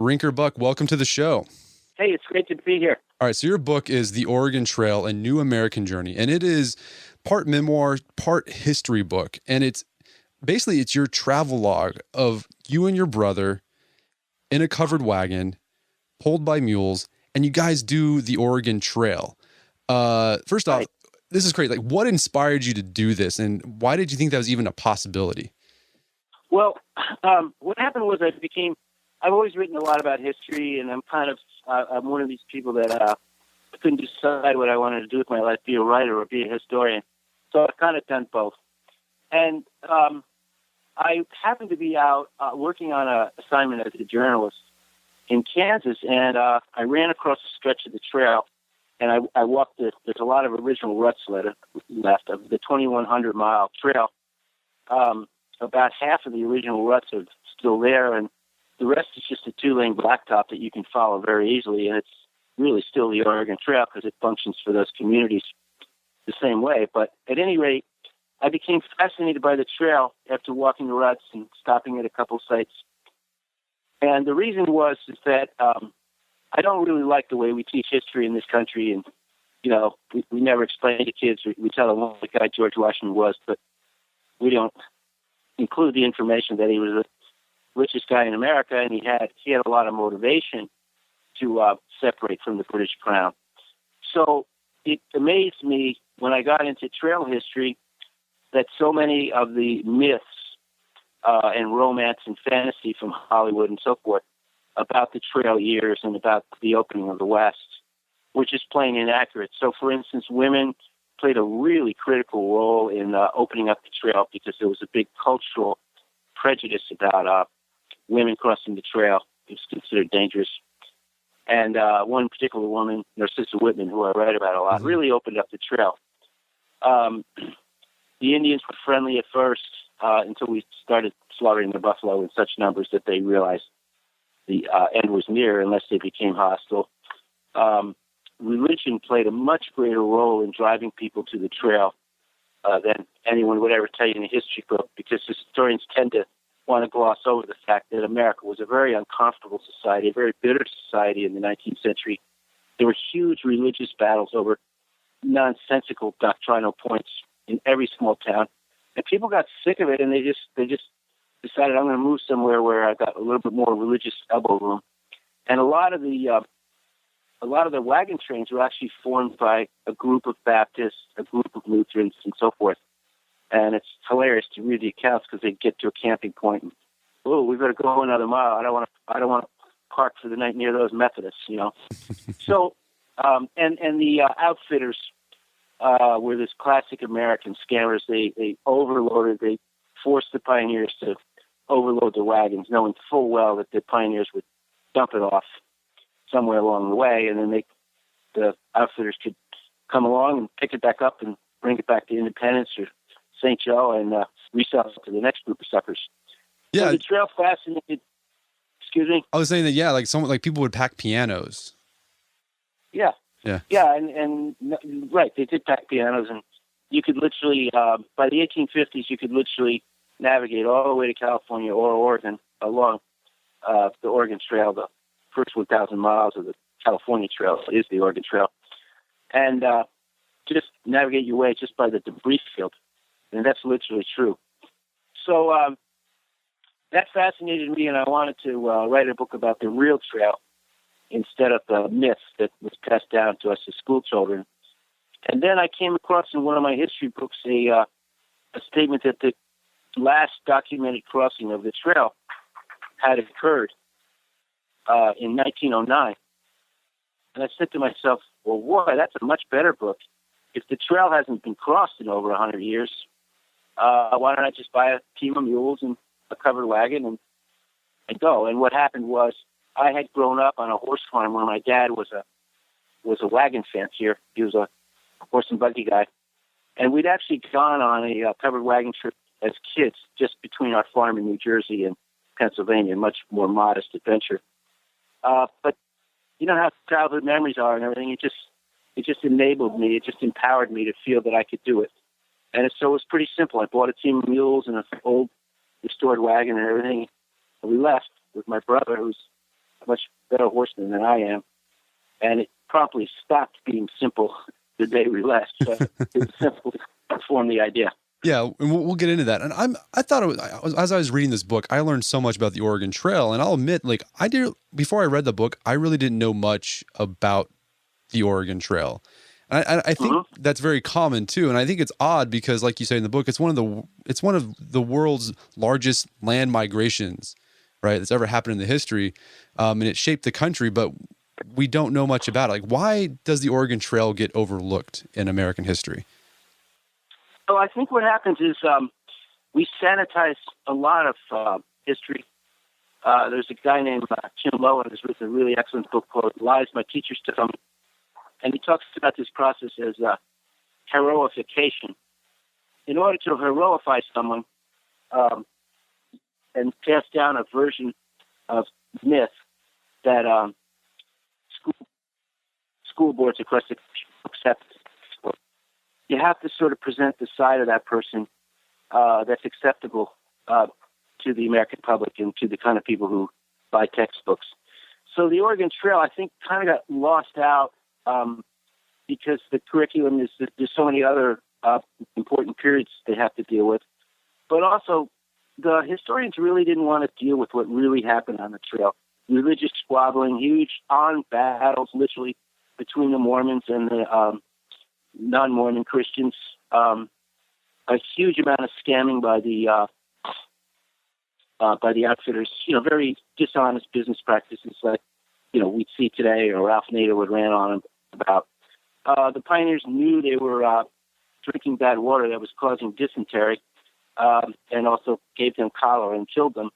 Rinker Buck, welcome to the show. Hey, it's great to be here. All right, so your book is The Oregon Trail, A New American Journey, and it is part memoir, part history book, and it's your travel log of you and your brother in a covered wagon, pulled by mules, and you guys do the Oregon Trail. First off, this is great. Like, what inspired you to do this, and why did you think that was even a possibility? Well, what happened was I've always written a lot about history, and I'm one of these people that couldn't decide what I wanted to do with my life, be a writer or be a historian. So I've kind of done both. And I happened to be out working on an assignment as a journalist in Kansas, and I ran across a stretch of the trail, and I walked it. There's a lot of original ruts left of the 2,100-mile trail. About half of the original ruts are still there, and the rest is just a two-lane blacktop that you can follow very easily, and it's really still the Oregon Trail because it functions for those communities the same way. But at any rate, I became fascinated by the trail after walking the ruts and stopping at a couple sites. And the reason is that I don't really like the way we teach history in this country, and we never explain to kids. We tell them what the guy George Washington was, but we don't include the information that he was the richest guy in America, and he had a lot of motivation to separate from the British Crown. So it amazed me when I got into trail history that so many of the myths and romance and fantasy from Hollywood and so forth about the trail years and about the opening of the West were just plain inaccurate. So, for instance, women played a really critical role in opening up the trail because there was a big cultural prejudice about women crossing the trail. It was considered dangerous. And one particular woman, Narcissa Whitman, who I write about a lot, really opened up the trail. The Indians were friendly at first until we started slaughtering the buffalo in such numbers that they realized the end was near unless they became hostile. Religion played a much greater role in driving people to the trail than anyone would ever tell you in a history book, because historians tend to want to gloss over the fact that America was a very uncomfortable society, a very bitter society in the 19th century. There were huge religious battles over nonsensical doctrinal points in every small town, and people got sick of it, and they just decided, I'm going to move somewhere where I got a little bit more religious elbow room. And a lot of the wagon trains were actually formed by a group of Baptists, a group of Lutherans, and so forth. And it's hilarious to read the accounts because they get to a camping point and, oh, we've got to go another mile. I don't want to park for the night near those Methodists, So, and the outfitters were this classic American scammers. They forced the pioneers to overload the wagons, knowing full well that the pioneers would dump it off somewhere along the way, and then the outfitters could come along and pick it back up and bring it back to Independence or St. Joe and resell it to the next group of suckers. Yeah, so the trail fascinated. Excuse me. I was saying that, like people would pack pianos. Yeah, and right, they did pack pianos, and you could literally by the 1850s you could literally navigate all the way to California or Oregon along the Oregon Trail. The first 1,000 miles of the California Trail is the Oregon Trail, and just navigate your way just by the debris field. And that's literally true. So that fascinated me, and I wanted to write a book about the real trail instead of the myths that was passed down to us as school children. And then I came across in one of my history books a statement that the last documented crossing of the trail had occurred in 1909. And I said to myself, well, boy, that's a much better book. If the trail hasn't been crossed in over 100 years, why don't I just buy a team of mules and a covered wagon and go? And what happened was I had grown up on a horse farm where my dad was a wagon fancier. He was a horse and buggy guy. And we'd actually gone on a covered wagon trip as kids just between our farm in New Jersey and Pennsylvania, a much more modest adventure. But you know how childhood memories are and everything. It just enabled me. It just empowered me to feel that I could do it. And so it was pretty simple. I bought a team of mules and an old restored wagon and everything. And we left with my brother, who's much better horseman than I am. And it promptly stopped being simple the day we left. So it was simple to form the idea. Yeah, and we'll get into that. And I thought as I was reading this book, I learned so much about the Oregon Trail. And I'll admit, like before I read the book, I really didn't know much about the Oregon Trail. And I think that's very common too. And I think it's odd because, like you say in the book, it's one of the world's largest land migrations, right? That's ever happened in the history, and it shaped the country. But we don't know much about it. Like, why does the Oregon Trail get overlooked in American history? So I think what happens is we sanitize a lot of history. There's a guy named Jim Lowen who's written a really excellent book called Lies My Teachers Told Me. And he talks about this process as heroification. In order to heroify someone and pass down a version of myth that school boards across the country accept, you have to sort of present the side of that person that's acceptable to the American public and to the kind of people who buy textbooks. So the Oregon Trail, I think, kind of got lost out because the curriculum there's so many other important periods they have to deal with. But also, the historians really didn't want to deal with what really happened on the trail. Religious squabbling, huge armed battles, literally, between the Mormons and the non-Mormon Christians, a huge amount of scamming by the outfitters, very dishonest business practices like, we'd see today or Ralph Nader would rant on about. The pioneers knew they were drinking bad water that was causing dysentery and also gave them cholera and killed them.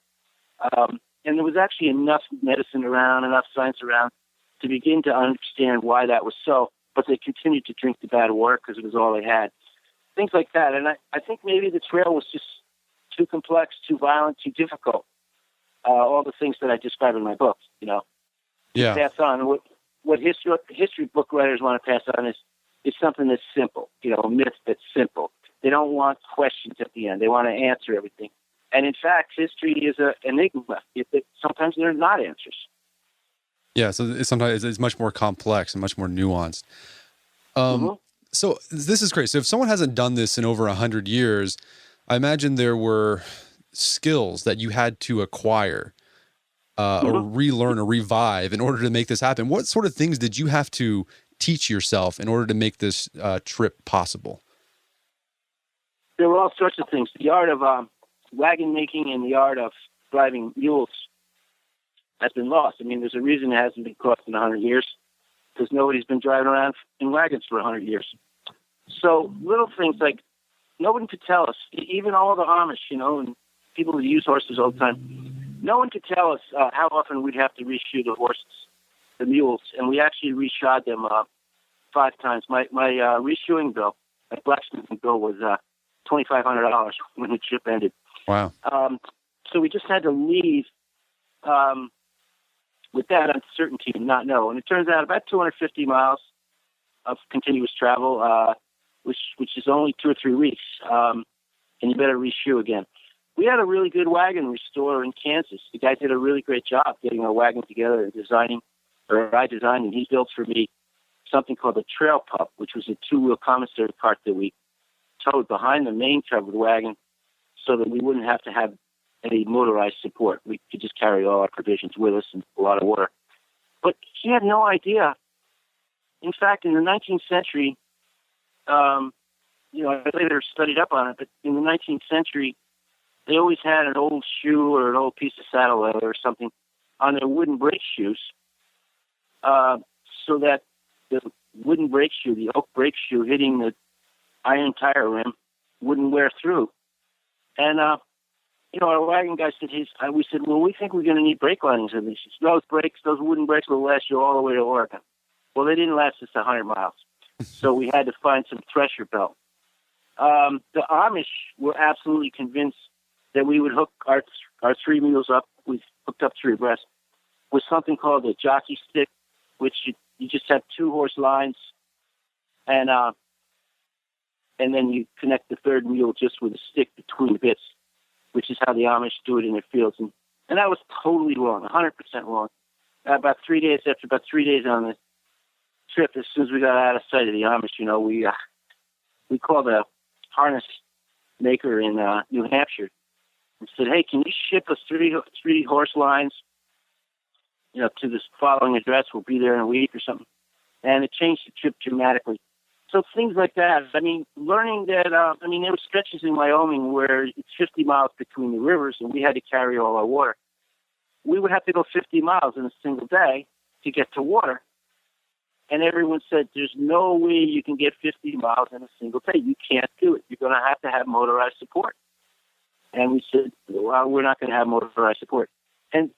And there was actually enough medicine around, enough science around to begin to understand why that was so. But they continued to drink the bad water because it was all they had. Things like that. And I think maybe the trail was just too complex, too violent, too difficult. All the things that I describe in my book, Yeah. Pass on. What history book writers want to pass on is something that's simple, a myth that's simple. They don't want questions at the end. They want to answer everything. And in fact, history is an enigma. Sometimes there are not answers. Yeah, so sometimes it's much more complex and much more nuanced. So this is great. So if someone hasn't done this in over 100 years, I imagine there were skills that you had to acquire or relearn or revive in order to make this happen. What sort of things did you have to teach yourself in order to make this trip possible? There were all sorts of things. The art of wagon making and the art of driving mules has been lost. I mean, there's a reason it hasn't been crossed in 100 years, because nobody's been driving around in wagons for 100 years. So little things like no one could tell us, even all the Amish, and people who use horses all the time, no one could tell us how often we'd have to reshoe the horses, the mules, and we actually reshod them 5 times. My reshoeing bill, my blacksmithing bill was $2,500 when the trip ended. Wow. So we just had to leave with that uncertainty and not know. And it turns out about 250 miles of continuous travel, which is only 2 or 3 weeks, and you better reshoe again. We had a really good wagon restorer in Kansas. The guy did a really great job getting our wagon together and I designed and he built for me something called the Trail Pup, which was a 2-wheel commissary cart that we towed behind the main covered wagon so that we wouldn't have to have any motorized support. We could just carry all our provisions with us and a lot of water. But he had no idea. In fact, in the 19th century, I later studied up on it, but in the 19th century, they always had an old shoe or an old piece of saddle leather or something on their wooden brake shoes so that the wooden brake shoe, the oak brake shoe hitting the iron tire rim wouldn't wear through. And, our wagon guy said, we said, well, we think we're going to need brake linings in these. Those wooden brakes will last you all the way to Oregon. Well, they didn't last us 100 miles. So we had to find some thresher belt. The Amish were absolutely convinced that we would hook our 3 mules up. We hooked up 3 abreast with something called a jockey stick, which you just have 2 horse lines, and then you connect the 3rd mule just with a stick between the bits, which is how the Amish do it in their fields. And that was totally wrong, 100% wrong. about 3 days after about 3 days on the trip, as soon as we got out of sight of the Amish, we called a harness maker in New Hampshire and said, "Hey, can you ship us three horse lines, to this following address? We'll be there in a week or something." And it changed the trip dramatically. So things like that. I mean, learning that. There were stretches in Wyoming where it's 50 miles between the rivers, and we had to carry all our water. We would have to go 50 miles in a single day to get to water. And everyone said, "There's no way you can get 50 miles in a single day. You can't do it. You're going to have motorized support." And we said, "Well, we're not going to have motorized support." And,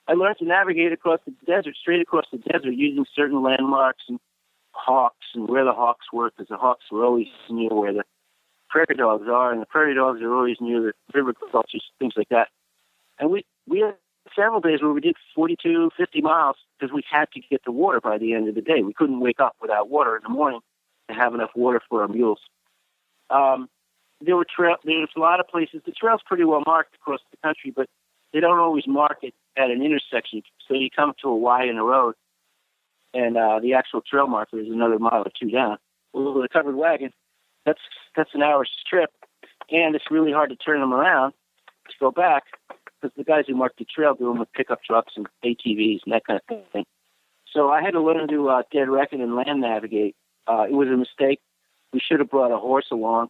I learned to navigate across the desert, straight across the desert, using certain landmarks and hawks and where the hawks were, because the hawks were always near where the prairie dogs are, and the prairie dogs are always near the river cultures, things like that. And we had several days where we did 42, 50 miles because we had to get to water by the end of the day. We couldn't wake up without water in the morning to have enough water for our mules. There was a lot of places. The trail's pretty well marked across the country, but they don't always mark it at an intersection. So you come to a Y in the road, and the actual trail marker is another mile or two down. Well, with a covered wagon, that's an hour's trip, and it's really hard to turn them around to go back because the guys who mark the trail do them with pickup trucks and ATVs and that kind of thing. So I had to learn to dead reckon and land navigate. It was a mistake. We should have brought a horse along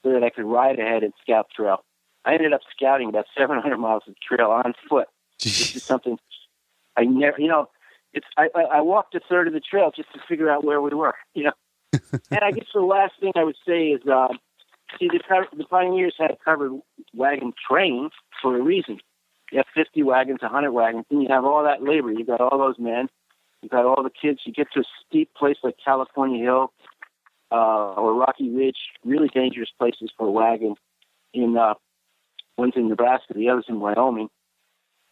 so that I could ride ahead and scout trail. I ended up scouting about 700 miles of trail on foot. This is something I never, I walked a third of the trail just to figure out where we were, And I guess the last thing I would say is, the pioneers had a covered wagon train for a reason. You have 50 wagons, 100 wagons, and you have all that labor. You got all those men. You got all the kids. You get to a steep place like California Hill or Rocky Ridge, really dangerous places for a wagon. One's in Nebraska, the other's in Wyoming.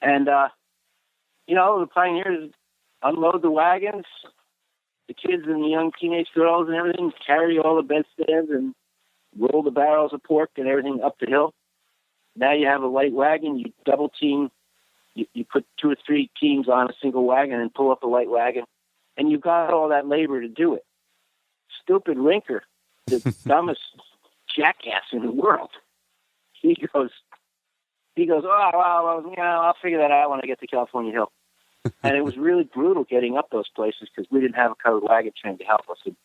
And, the pioneers unload the wagons, the kids and the young teenage girls and everything, carry all the bedsteads and roll the barrels of pork and everything up the hill. Now you have a light wagon, you double team, you put 2 or 3 teams on a single wagon and pull up a light wagon, and you've got all that labor to do it. Stupid Rinker, the dumbest jackass in the world, he goes, "Oh, well, I'll figure that out when I get to California Hill." And it was really brutal getting up those places because we didn't have a covered wagon train to help us. And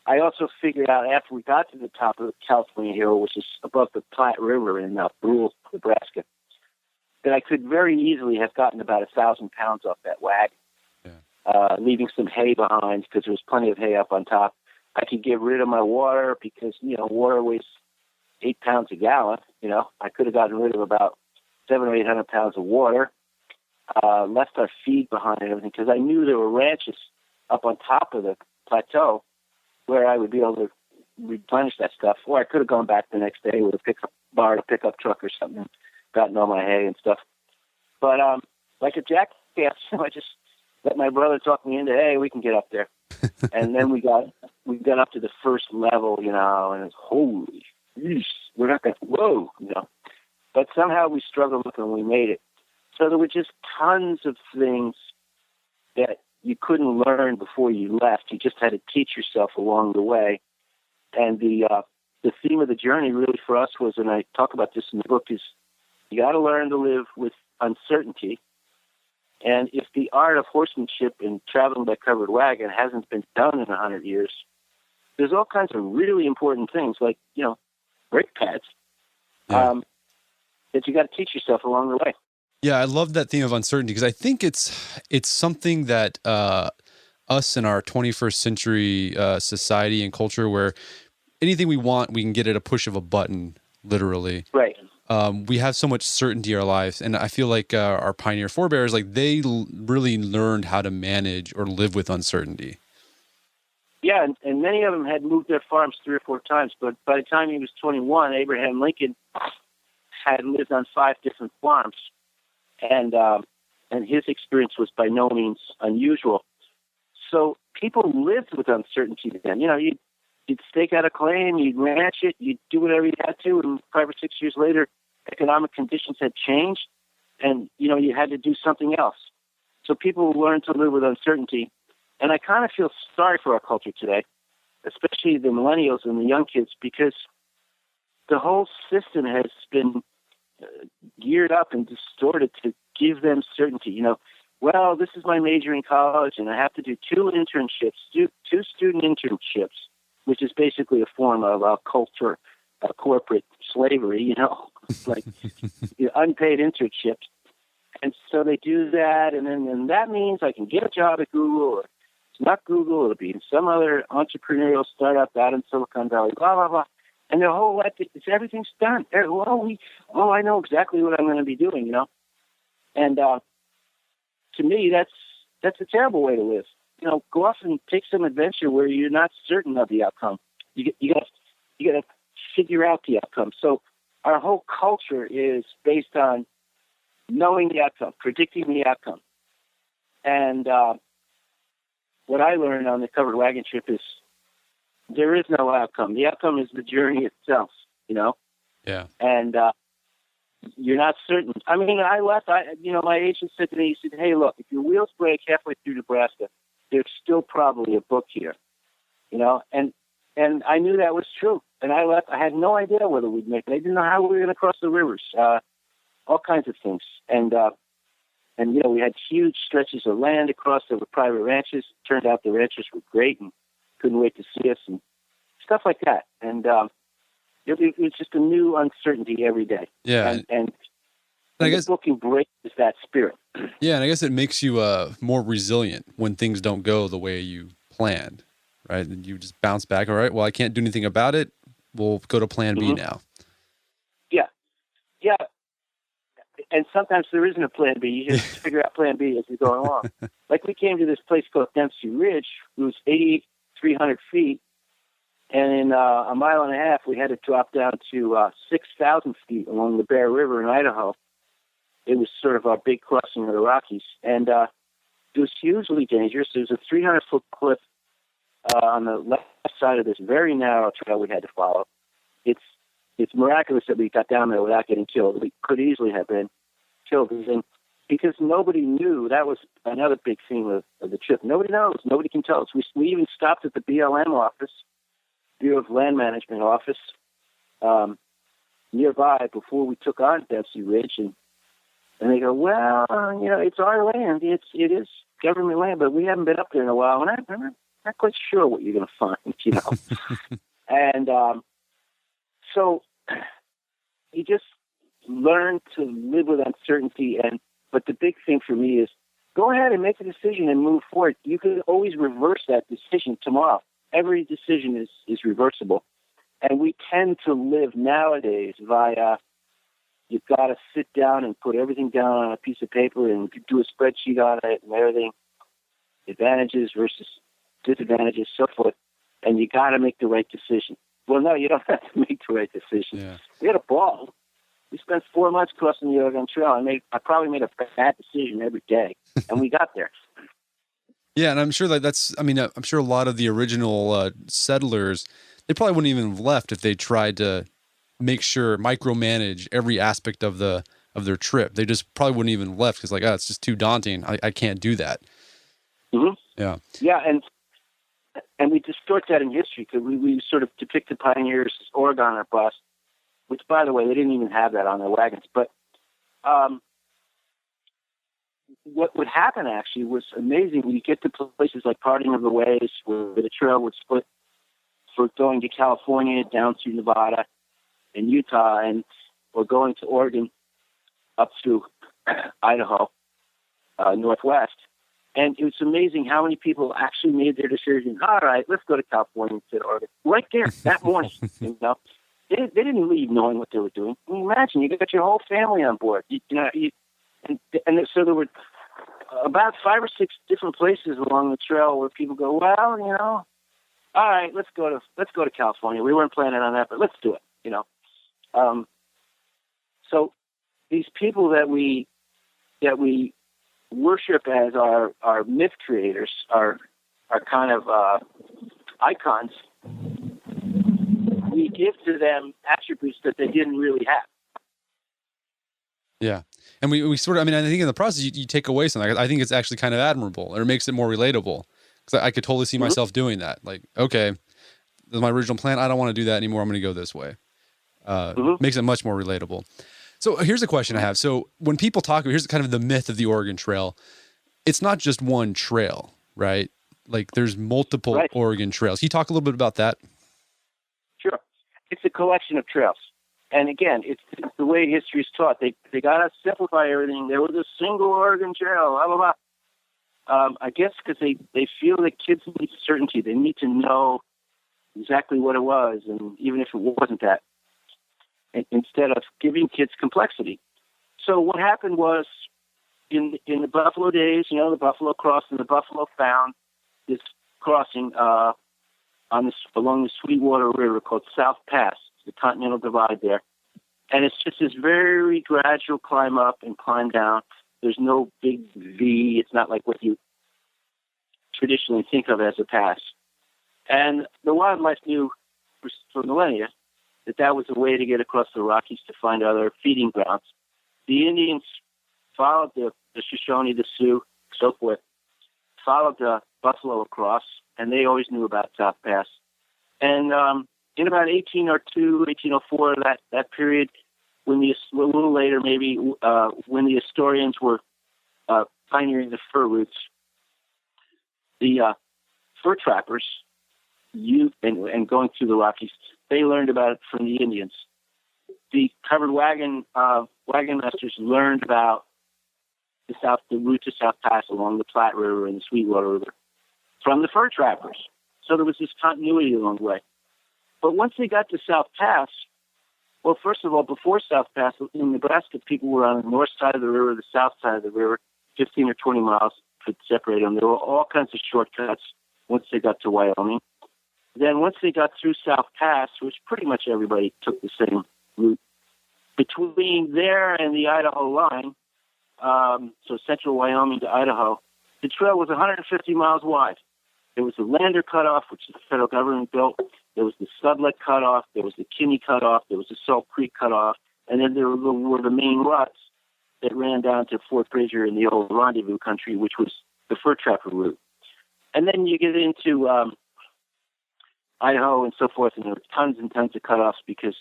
I also figured out after we got to the top of California Hill, which is above the Platte River in Mules, Nebraska, that I could very easily have gotten about 1,000 pounds off that wagon, leaving some hay behind because there was plenty of hay up on top. I could get rid of my water because, water weighs 8 pounds a gallon. I could have gotten rid of about 700 or 800 pounds of water, left our feed behind and everything, because I knew there were ranches up on top of the plateau where I would be able to replenish that stuff. Or I could have gone back the next day with borrowed a pickup truck or something, and gotten all my hay and stuff. But like a jackass, I just let my brother talk me into, "Hey, we can get up there." And then we got up to the first level, and it's holy, we're not going to, whoa, But somehow we struggled and we made it. So there were just tons of things that you couldn't learn before you left. You just had to teach yourself along the way. And the theme of the journey really for us was, and I talk about this in the book, is you got to learn to live with uncertainty. And if the art of horsemanship and traveling by covered wagon hasn't been done in 100 years, there's all kinds of really important things like, brake pads. Yeah. That you got to teach yourself along the way. Yeah, I love that theme of uncertainty because I think it's something that us in our 21st century society and culture, where anything we want, we can get at a push of a button, literally. Right. We have so much certainty in our lives, and I feel like our pioneer forebears, they really learned how to manage or live with uncertainty. Yeah, and many of them had moved their farms 3 or 4 times, but by the time he was 21, Abraham Lincoln had lived on 5 different farms, and his experience was by no means unusual. So people lived with uncertainty then. You'd stake out a claim, you'd ranch it, you'd do whatever you had to, and 5 or 6 years later, economic conditions had changed, and you had to do something else. So people learn to live with uncertainty. And I kind of feel sorry for our culture today, especially the millennials and the young kids, because the whole system has been geared up and distorted to give them certainty. You know, well, this is my major in college, and I have to do two student internships, which is basically a form of culture, corporate slavery, you know, like unpaid internships. And so they do that, and then that means I can get a job at Google, or it's not Google, it'll be in some other entrepreneurial startup out in Silicon Valley, blah, blah, blah. And their whole life, everything's done. I know exactly what I'm going to be doing, you know. And to me, that's a terrible way to live. You know, go off and take some adventure where you're not certain of the outcome. You got to figure out the outcome. So our whole culture is based on knowing the outcome, predicting the outcome. And what I learned on the covered wagon trip is there is no outcome. The outcome is the journey itself, you know? Yeah. And you're not certain. I mean, I left, my agent said to me, he said, hey, look, if your wheels break halfway through Nebraska, there's still probably a book here, you know? And I knew that was true. And I left. I had no idea whether we'd make it. I didn't know how we were going to cross the rivers, all kinds of things. And, you know, we had huge stretches of land across. There were private ranches. Turned out the ranchers were great and couldn't wait to see us and stuff like that. And it was just a new uncertainty every day. Yeah. And I guess the book embraces that spirit. Yeah, and I guess it makes you more resilient when things don't go the way you planned, right? And you just bounce back. All right, well, I can't do anything about it. We'll go to plan B now. Yeah. Yeah. And sometimes there isn't a plan B. You just figure out plan B as you go along. Like we came to this place called Dempsey Ridge. It was 8,300 feet. And in a mile and a half, we had to drop down to 6,000 feet along the Bear River in Idaho. It was sort of our big crossing of the Rockies. And it was hugely dangerous. There was a 300-foot cliff on the left side of this very narrow trail we had to follow. It's miraculous that we got down there without getting killed. We could easily have been killed. And because nobody knew. That was another big theme of the trip. Nobody knows. Nobody can tell us. We even stopped at the BLM office, Bureau of Land Management office, nearby before we took on Dempsey Ridge. And they go, well, you know, it's our land. It is government land, but we haven't been up there in a while. And I'm not quite sure what you're going to find, you know. And so you just learn to live with uncertainty. But the big thing for me is go ahead and make a decision and move forward. You can always reverse that decision tomorrow. Every decision is reversible. And we tend to live nowadays via you've got to sit down and put everything down on a piece of paper and do a spreadsheet on it and everything, advantages versus disadvantages, so forth. And you got to make the right decision. Well, no, you don't have to make the right decision. Yeah. We had a ball. We spent 4 months crossing the Oregon Trail. I probably made a bad decision every day, and we got there. Yeah, and I'm sure I'm sure a lot of the original settlers, they probably wouldn't even have left if they tried to micromanage every aspect of their trip. They just probably wouldn't even have left because it's just too daunting. I can't do that. Mm-hmm. Yeah. Yeah, and we distort that in history because we sort of depict the pioneers as Oregon or bust, which, by the way, they didn't even have that on their wagons. But what would happen actually was amazing. When you get to places like Parting of the Ways, where the trail would split for going to California, down through Nevada and Utah, or going to Oregon up through Idaho, northwest. And it was amazing how many people actually made their decision. All right, let's go to California instead of Oregon. Right there, that morning, you know. They didn't leave knowing what they were doing. I mean, imagine, you got your whole family on board. So there were about 5 or 6 different places along the trail where people go, well, you know, all right, let's go to California. We weren't planning on that, but let's do it, you know. So these people that we worship as our myth creators are kind of icons. We give to them attributes that they didn't really have. Yeah. And we sort of, I mean, I think in the process, you take away something. I think it's actually kind of admirable, or it makes it more relatable. Because I could totally see myself doing that. Like, okay, this is my original plan. I don't want to do that anymore. I'm going to go this way. Makes it much more relatable. So here's a question I have. So when people talk, here's kind of the myth of the Oregon Trail. It's not just one trail, right? Like there's multiple Oregon trails. Can you talk a little bit about that? Sure. It's a collection of trails. And again, it's the way history is taught. They got to simplify everything. There was a single Oregon Trail, blah, blah, blah. I guess because they feel that kids need certainty. They need to know exactly what it was, and even if it wasn't that, instead of giving kids complexity. So what happened was, in the Buffalo days, the Buffalo crossed and the Buffalo found this crossing along the Sweetwater River called South Pass, the Continental Divide there. And it's just this very gradual climb up and climb down. There's no big V. It's not like what you traditionally think of as a pass. And the wildlife knew for millennia that was a way to get across the Rockies to find other feeding grounds. The Indians followed the Shoshone, the Sioux, so forth, followed the buffalo across, and they always knew about South Pass. And in about 1802, 1804, that period, a little later maybe, when the Astorians were pioneering the fur routes, the fur trappers, and going through the Rockies, they learned about it from the Indians. The covered wagon masters learned about the route to South Pass along the Platte River and the Sweetwater River from the fur trappers. So there was this continuity along the way. But once they got to South Pass, well, first of all, before South Pass, in Nebraska, people were on the north side of the river, the south side of the river, 15 or 20 miles could separate them. There were all kinds of shortcuts once they got to Wyoming. Then once they got through South Pass, which pretty much everybody took the same route, between there and the Idaho line, so central Wyoming to Idaho, the trail was 150 miles wide. There was the Lander Cutoff, which the federal government built. There was the Sublette Cutoff. There was the Kinney Cutoff. There was the Salt Creek Cutoff. And then there were the main ruts that ran down to Fort Fraser in the old Rendezvous country, which was the fur trapper route. And then you get into Idaho and so forth, and there were tons and tons of cutoffs because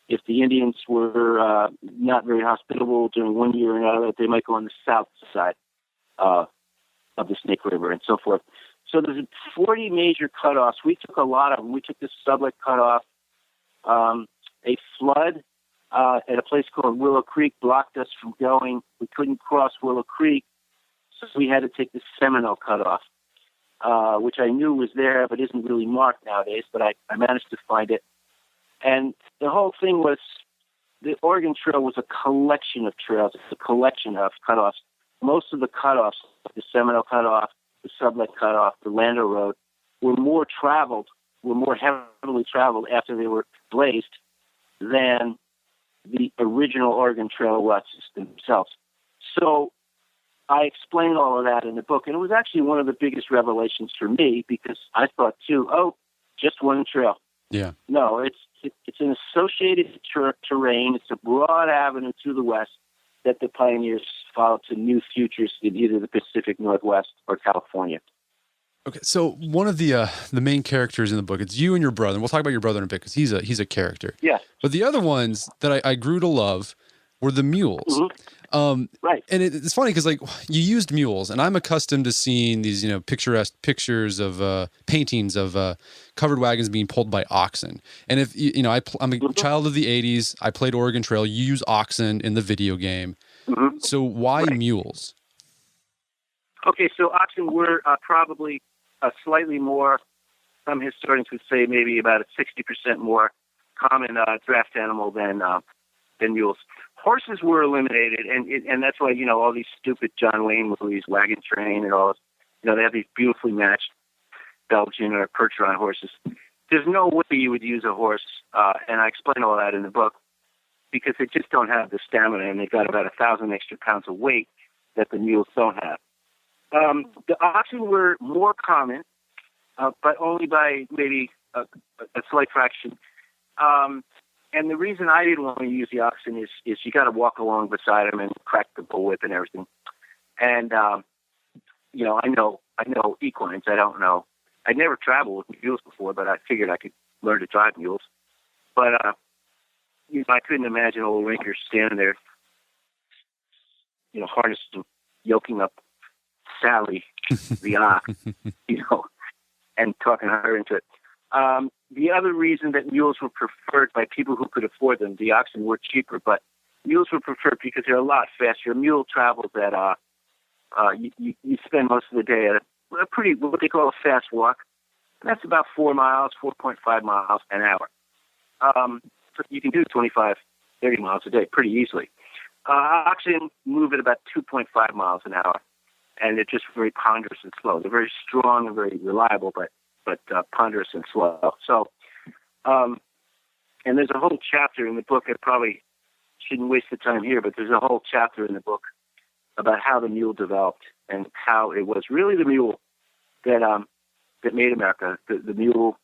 if the Indians were not very hospitable during one year or another, they might go on the south side of the Snake River and so forth. So there's 40 major cutoffs. We took a lot of them. We took the Sublette Cutoff. A flood at a place called Willow Creek blocked us from going. We couldn't cross Willow Creek, so we had to take the Seminole Cutoff, which I knew was there but isn't really marked nowadays, but I managed to find it. And the whole thing was, the Oregon Trail was a collection of trails. It's a collection of cutoffs. Most of the cutoffs, the Seminole Cutoff, the Sublette Cutoff, the Lander Road, were more heavily traveled after they were blazed than the original Oregon Trail routes themselves. So I explained all of that in the book, and it was actually one of the biggest revelations for me because I thought too, just one trail. Yeah. No, it's an associated terrain. It's a broad avenue to the west that the pioneers followed to new futures in either the Pacific Northwest or California. Okay, so one of the main characters in the book, it's you and your brother. And we'll talk about your brother in a bit because he's a character. Yeah. But the other ones that I grew to love were the mules. Mm-hmm. Right. And it's funny because like you used mules, and I'm accustomed to seeing these picturesque pictures of paintings of covered wagons being pulled by oxen. And if I'm a child of the '80s, I played Oregon Trail. You use oxen in the video game. Mm-hmm. So why mules? Okay, so oxen were probably slightly more. Some historians would say maybe about a 60% more common draft animal than mules. Horses were eliminated, and that's why all these stupid John Wayne movies, Wagon Train, and all. They have these beautifully matched Belgian or Percheron horses. There's no way you would use a horse, and I explain all that in the book, because they just don't have the stamina, and they've got about 1,000 extra pounds of weight that the mules don't have. The oxen were more common, but only by maybe a slight fraction. And the reason I didn't want to use the oxen is you got to walk along beside them and crack the bullwhip and everything. And I know equines. I don't know. I'd never traveled with mules before, but I figured I could learn to drive mules. But I couldn't imagine old Rinker standing there, harnessing, yoking up Sally, the ox, and talking her into it. The other reason that mules were preferred by people who could afford them, the oxen were cheaper, but mules were preferred because they're a lot faster. A mule travels at you spend most of the day at a pretty, what they call a fast walk. That's about 4 miles, 4.5 miles an hour. So you can do 25, 30 miles a day pretty easily. Oxen move at about 2.5 miles an hour, and they're just very ponderous and slow. They're very strong and very reliable, but ponderous and slow. So, and there's a whole chapter in the book. I probably shouldn't waste the time here, but there's a whole chapter in the book about how the mule developed and how it was really the mule that made America. The mule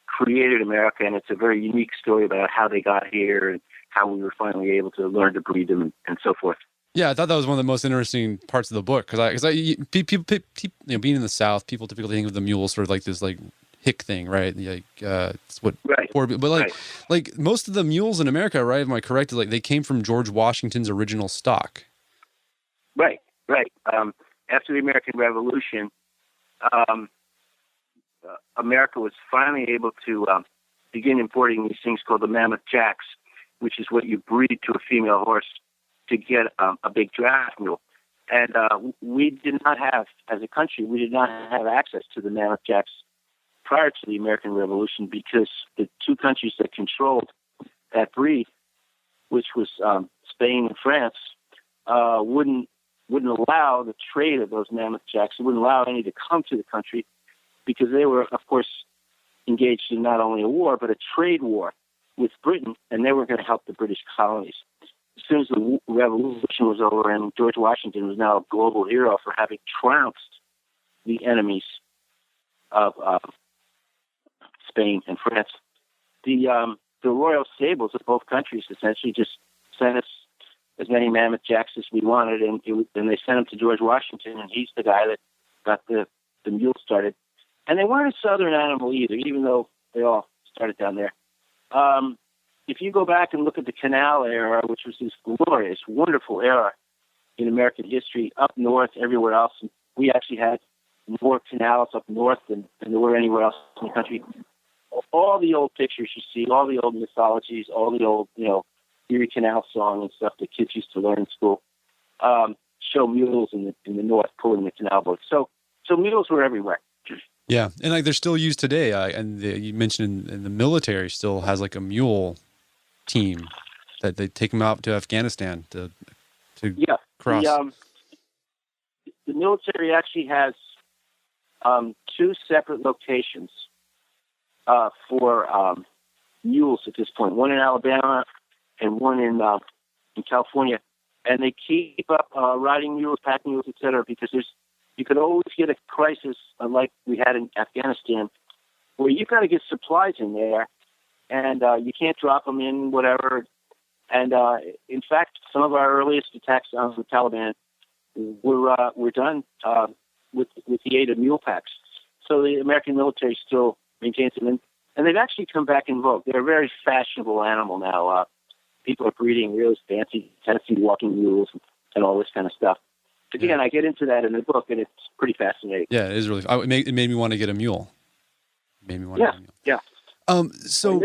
created America, and it's a very unique story about how they got here and how we were finally able to learn to breed them and so forth. Yeah, I thought that was one of the most interesting parts of the book because people, being in the South, people typically think of the mule sort of like this like hick thing, right? Like it's what, right? But like most of the mules in America, right? Am I correct? Like they came from George Washington's original stock. Right. After the American Revolution, America was finally able to begin importing these things called the mammoth jacks, which is what you breed to a female horse to get a big draft mule. And we did not have, as a country, access to the mammoth jacks prior to the American Revolution because the two countries that controlled that breed, which was Spain and France, wouldn't allow the trade of those mammoth jacks. It wouldn't allow any to come to the country because they were, of course, engaged in not only a war, but a trade war with Britain, and they were going to help the British colonies. As soon as the revolution was over and George Washington was now a global hero for having trounced the enemies of Spain and France, the royal stables of both countries essentially just sent us as many mammoth jacks as we wanted, and they sent them to George Washington, and he's the guy that got the mule started. And they weren't a southern animal either, even though they all started down there. If you go back and look at the canal era, which was this glorious, wonderful era in American history, up north, everywhere else, we actually had more canals up north than there were anywhere else in the country. All the old pictures you see, all the old mythologies, all the old, Erie Canal song and stuff that kids used to learn in school, show mules in the north pulling the canal boats. So mules were everywhere. Yeah, and like they're still used today. And you mentioned in the military still has like a mule team that they take them out to Afghanistan to cross. The military actually has two separate locations for mules at this point. One in Alabama and one in California, and they keep up riding mules, pack mules, etc. Because you could always get a crisis like we had in Afghanistan, where you've got to get supplies in there, and you can't drop them in whatever. And in fact, some of our earliest attacks on the Taliban were done with the aid of mule packs. So the American military still maintains them, and they've actually come back in vogue. They're a very fashionable animal now. People are breeding really fancy Tennessee walking mules and all this kind of stuff. Again, I get into that in the book, and it's pretty fascinating. Yeah, it is really. It made me want to get a mule. Yeah. So.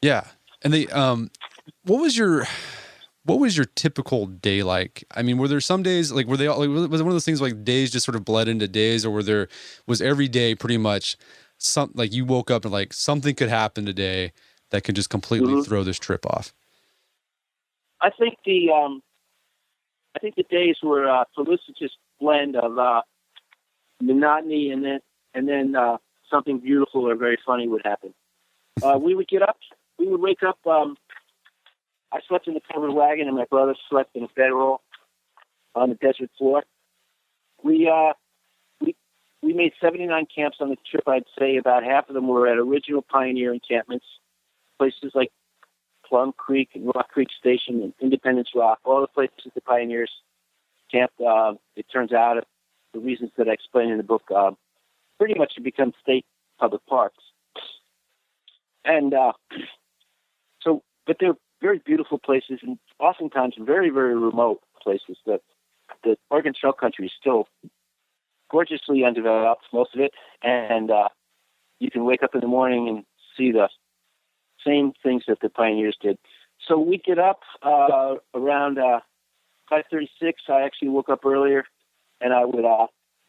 Yeah, and they. What was your typical day like? I mean, were there some days like were they all, was it one of those things like days just sort of bled into days, or was every day pretty much like you woke up and like something could happen today that could just completely throw this trip off? I think the days were a felicitous blend of monotony and then something beautiful or very funny would happen. We would wake up. I slept in the covered wagon, and my brother slept in a bedroll on the desert floor. We made 79 camps on the trip. I'd say about half of them were at original pioneer encampments, places like Plum Creek and Rock Creek Station and Independence Rock, all the places the pioneers camped. It turns out, the reasons that I explain in the book, pretty much to become state public parks. And but they're very beautiful places, and oftentimes very, very remote places. The Oregon Trail country is still gorgeously undeveloped, most of it, and you can wake up in the morning and see the same things that the pioneers did. So we get up around 5:36. I actually woke up earlier, and I would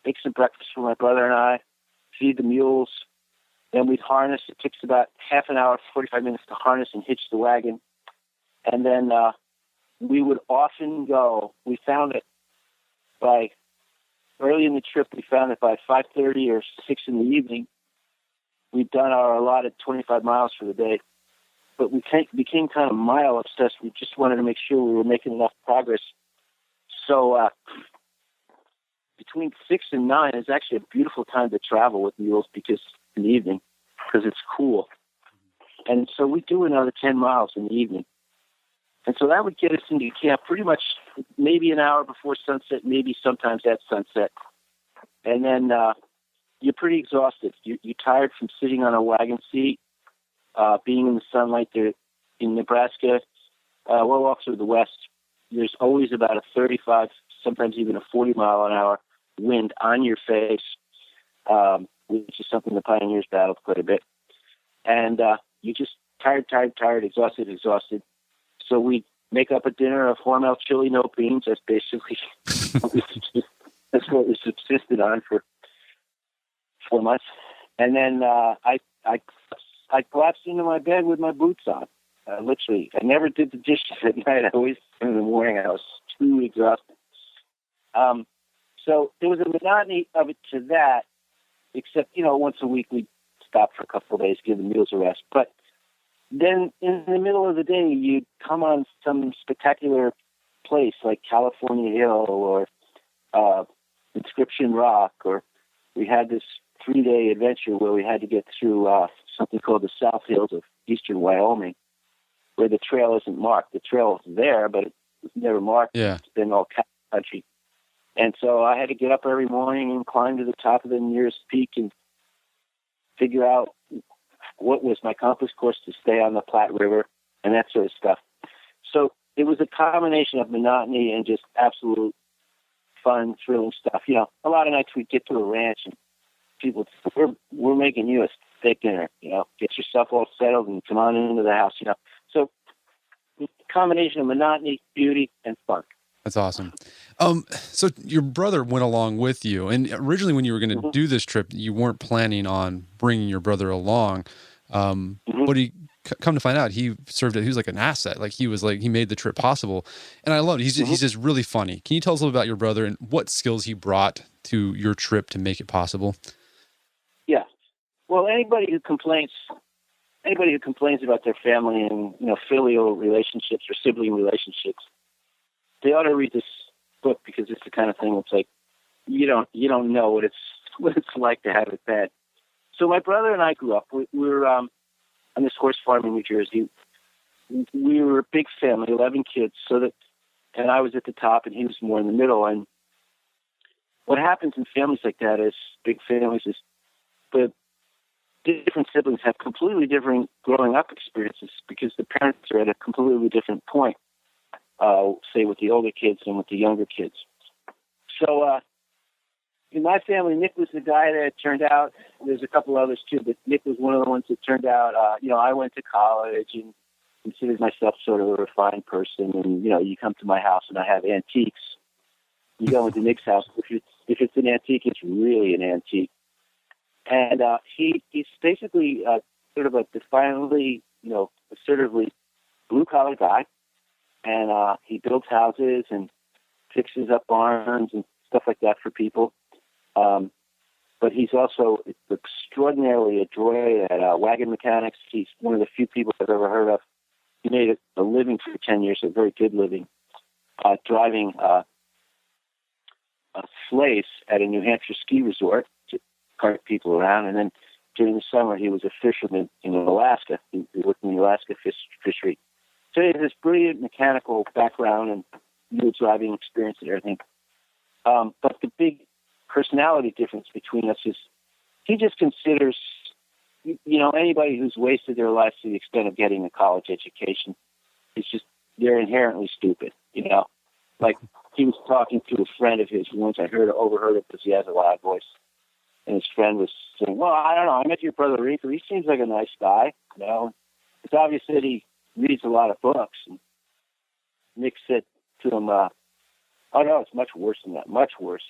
make some breakfast for my brother and I, feed the mules. Then we'd harness. It takes about half an hour, 45 minutes to harness and hitch the wagon. And then we would often go. We found it by early in the trip. We found that by 5:30 or 6 in the evening, we'd done our allotted 25 miles for the day. But we became kind of mile obsessed. We just wanted to make sure we were making enough progress. So between 6 and 9 is actually a beautiful time to travel with mules because in the evening, because it's cool. And so we do another 10 miles in the evening. And so that would get us into camp pretty much maybe an hour before sunset, maybe sometimes at sunset. And then you're pretty exhausted. You're tired from sitting on a wagon seat, being in the sunlight there in Nebraska. Well off to the west, there's always about a 35, sometimes even a 40-mile-an-hour wind on your face, which is something the pioneers battled quite a bit. And you're just tired, exhausted. So we make up a dinner of Hormel chili, no beans. That's basically that's what we subsisted on for 4 months. And then I collapsed into my bed with my boots on. Literally, I never did the dishes at night. I always did in the morning. I was too exhausted. So there was a monotony of it to that, except, once a week we'd stop for a couple of days, give the mules a rest. But then in the middle of the day, you'd come on some spectacular place like California Hill or Inscription Rock, or we had this 3-day adventure where we had to get through something called the South Hills of eastern Wyoming, where the trail isn't marked. The trail is there, but it's never marked. Yeah. It's been all country. And so I had to get up every morning and climb to the top of the nearest peak and figure out what was my compass course to stay on the Platte River and that sort of stuff. So it was a combination of monotony and just absolute fun, thrilling stuff. A lot of nights we'd get to a ranch and people would say, we're making you a steak dinner, get yourself all settled and come on into the house, So a combination of monotony, beauty, and fun. That's awesome. So your brother went along with you, and originally when you were going to do this trip, you weren't planning on bringing your brother along. But he come to find out, he was like an asset. Like he made the trip possible. And I love it. He's just really funny. Can you tell us a little about your brother and what skills he brought to your trip to make it possible? Yeah. Well, anybody who complains about their family and, filial relationships or sibling relationships, they ought to read this book, because it's the kind of thing that's like, you don't know what it's like to have it bad. So my brother and I grew up. We were on this horse farm in New Jersey. We were a big family, 11 kids. And I was at the top, and he was more in the middle. And what happens in families like that, is big families, is the different siblings have completely different growing up experiences because the parents are at a completely different point. Say with the older kids and with the younger kids. So in my family, Nick was the guy that turned out. There's a couple others too, but Nick was one of the ones that turned out. I went to college and considered myself sort of a refined person. And you come to my house and I have antiques. You go into Nick's house. If it's an antique, it's really an antique. And he's basically sort of a defiantly, assertively blue-collar guy. And he builds houses and fixes up barns and stuff like that for people. But he's also extraordinarily adroit at wagon mechanics. He's one of the few people I've ever heard of. He made a living for 10 years, a very good living, driving sleighs at a New Hampshire ski resort to cart people around. And then during the summer, he was a fisherman in Alaska. He worked in the Alaska fishery. So he has this brilliant mechanical background and mule driving experience and everything. But the big personality difference between us is he just considers, anybody who's wasted their life to the extent of getting a college education, they're inherently stupid, Like, he was talking to a friend of his once. I overheard it because he has a loud voice. And his friend was saying, well, I don't know. I met your brother Rinker. He seems like a nice guy, It's obvious that he reads a lot of books. And Nick said to him, oh, no, it's much worse than that. Much worse.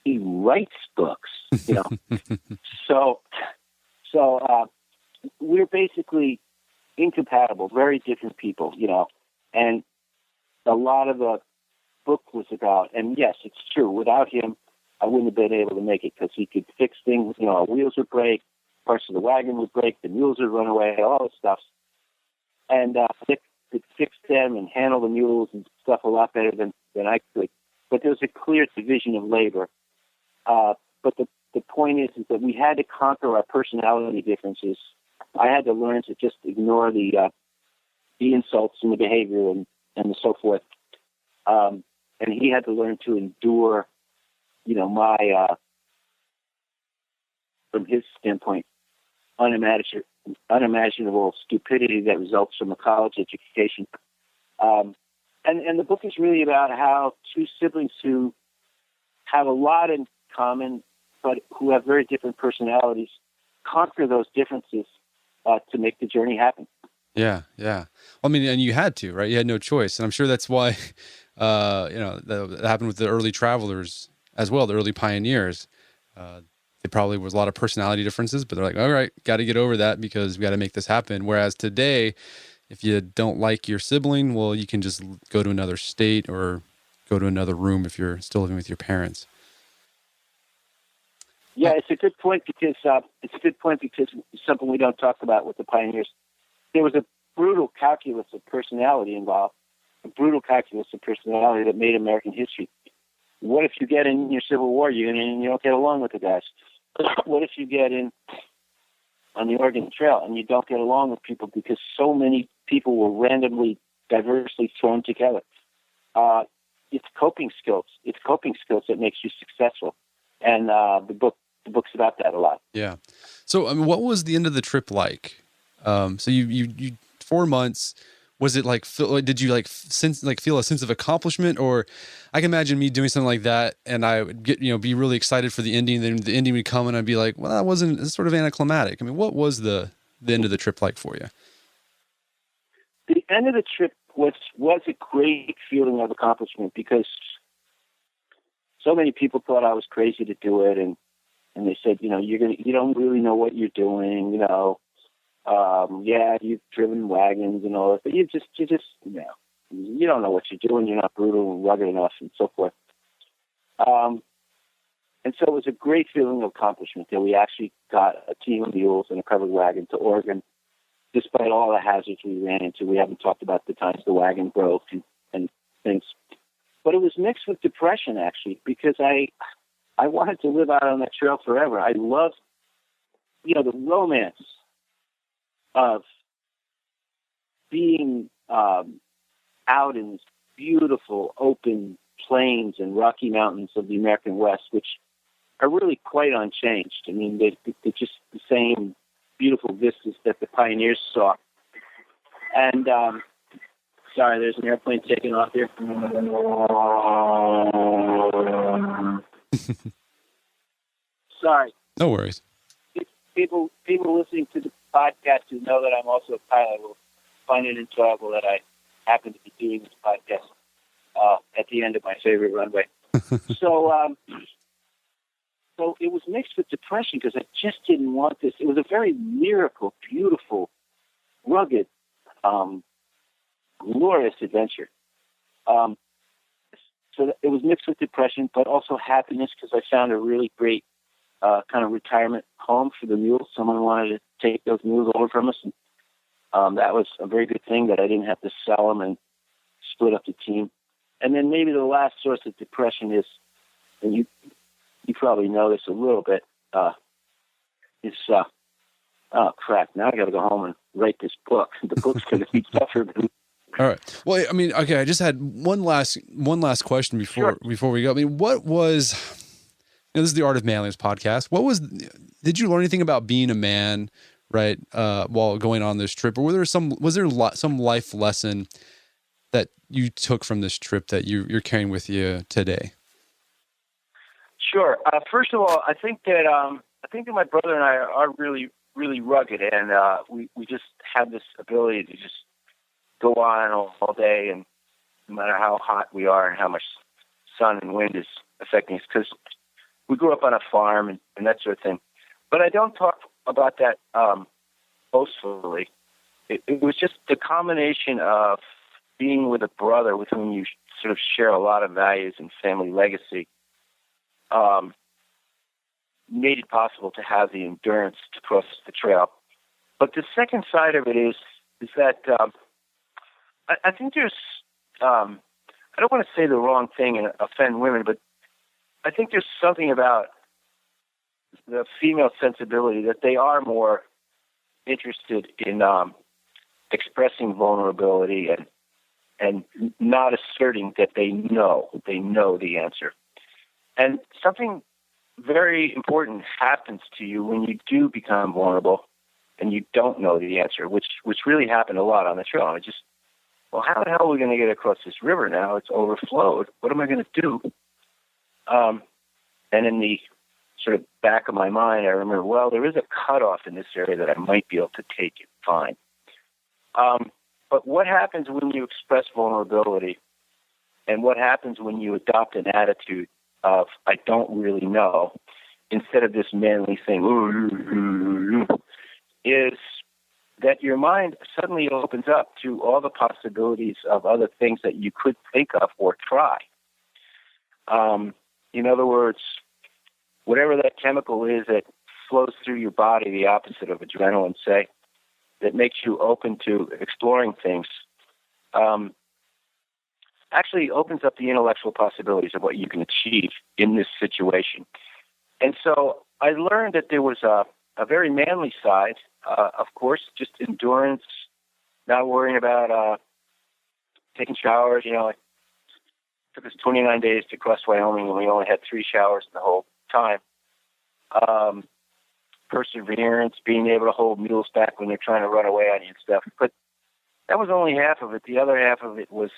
He writes books, So we're basically incompatible, very different people, And a lot of the book was about, and yes, it's true, without him, I wouldn't have been able to make it because he could fix things. Our wheels would break, parts of the wagon would break, the mules would run away, all this stuff. And Nick could fix them and handle the mules and stuff a lot better than I could. But there was a clear division of labor. But the point is that we had to conquer our personality differences. I had to learn to just ignore the insults and the behavior and so forth. And he had to learn to endure, my, from his standpoint, unimaginable stupidity that results from a college education. And the book is really about how two siblings who have a lot in common, but who have very different personalities, conquer those differences to make the journey happen. Yeah, yeah. I mean, and you had to, right? You had no choice. And I'm sure that's why, that happened with the early travelers as well, the early pioneers. There probably was a lot of personality differences, but they're like, all right, got to get over that because we got to make this happen. Whereas today, if you don't like your sibling, well, you can just go to another state or go to another room if you're still living with your parents. Yeah, it's a good point because it's something we don't talk about with the pioneers. There was a brutal calculus of personality involved, that made American history. What if you get in your Civil War, you don't get along with the guys? What if you get in on the Oregon Trail and you don't get along with people because so many people were randomly, diversely thrown together? It's coping skills. It's coping skills that makes you successful. And the book's about that a lot. Yeah. So, I mean, what was the end of the trip like? So you 4 months. Was it like, did you feel a sense of accomplishment? Or I can imagine me doing something like that and I would get, be really excited for the ending. Then the ending would come and I'd be like, well, that wasn't, it's sort of anticlimactic. I mean, what was the end of the trip like for you? The end of the trip was a great feeling of accomplishment because so many people thought I was crazy to do it. And they said, you don't really know what you're doing, you've driven wagons and all that, but you don't know what you're doing. You're not brutal and rugged enough and so forth. And so it was a great feeling of accomplishment that we actually got a team of mules and a covered wagon to Oregon, despite all the hazards we ran into. We haven't talked about the times the wagon broke and things. But it was mixed with depression, actually, because I wanted to live out on that trail forever. I loved, the romance of being out in this beautiful open plains and Rocky Mountains of the American West, which are really quite unchanged. I mean, they're just the same beautiful vistas that the pioneers saw. And sorry, there's an airplane taking off here. Sorry. No worries. People listening to the podcast who know that I'm also a pilot will find it enjoyable that I happen to be doing this podcast at the end of my favorite runway. So it was mixed with depression because I just didn't want this. It was a very lyrical, beautiful, rugged, glorious adventure. So it was mixed with depression, but also happiness because I found a really great kind of retirement home for the mules. Someone wanted to take those mules over from us. And that was a very good thing that I didn't have to sell them and split up the team. And then maybe the last source of depression is, and you probably know this a little bit, is, oh crap, now I got to go home and write this book. The book's going to be tougher All right. Well, I mean, okay, I just had one last question Sure. before we go. I mean, what was, this is the Art of Manliness podcast. Did you learn anything about being a man, right, while going on this trip? Or was there some life lesson that you took from this trip that you're carrying with you today? Sure. First of all, I think that my brother and I are really, really rugged, and we just have this ability to just go on all day, and no matter how hot we are and how much sun and wind is affecting us, because we grew up on a farm and that sort of thing. But I don't talk about that boastfully. It was just the combination of being with a brother with whom you sort of share a lot of values and family legacy, made it possible to have the endurance to cross the trail. But the second side of it is that I think there's, I don't want to say the wrong thing and offend women, but I think there's something about the female sensibility that they are more interested in expressing vulnerability and not asserting that they know the answer. And something very important happens to you when you do become vulnerable and you don't know the answer, which really happened a lot on the trail. Well, how the hell are we going to get across this river now? It's overflowed. What am I going to do? And in the sort of back of my mind, I remember, well, there is a cutoff in this area that I might be able to take it fine. But what happens when you express vulnerability, and what happens when you adopt an attitude of, I don't really know, instead of this manly thing, is that your mind suddenly opens up to all the possibilities of other things that you could think of or try. In other words, whatever that chemical is that flows through your body, the opposite of adrenaline, say, that makes you open to exploring things, actually opens up the intellectual possibilities of what you can achieve in this situation. And so I learned that there was a very manly side, of course, just endurance, not worrying about taking showers. It took us 29 days to cross Wyoming, and we only had 3 showers the whole time. Perseverance, being able to hold mules back when they're trying to run away on you and stuff. But that was only half of it. The other half of it was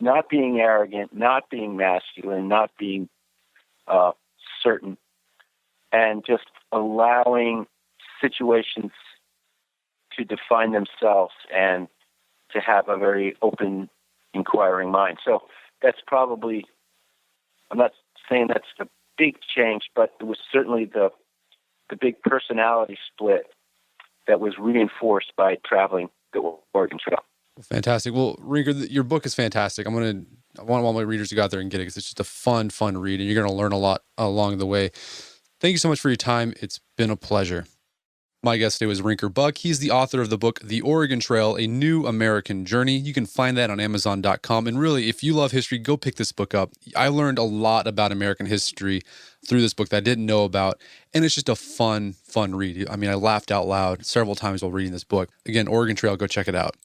not being arrogant, not being masculine, not being certain, and just allowing situations to define themselves and to have a very open, inquiring mind. So that's probably, I'm not saying that's the big change, but it was certainly the big personality split that was reinforced by traveling the Oregon Trail. Fantastic. Well, Rinker, your book is fantastic. I want all my readers to go out there and get it because it's just a fun read, and you're going to learn a lot along the way. Thank you so much for your time. It's been a pleasure. My guest today was Rinker Buck. He's the author of the book, The Oregon Trail, A New American Journey. You can find that on Amazon.com. And really, if you love history, go pick this book up. I learned a lot about American history through this book that I didn't know about. And it's just a fun read. I mean, I laughed out loud several times while reading this book. Again, Oregon Trail, go check it out.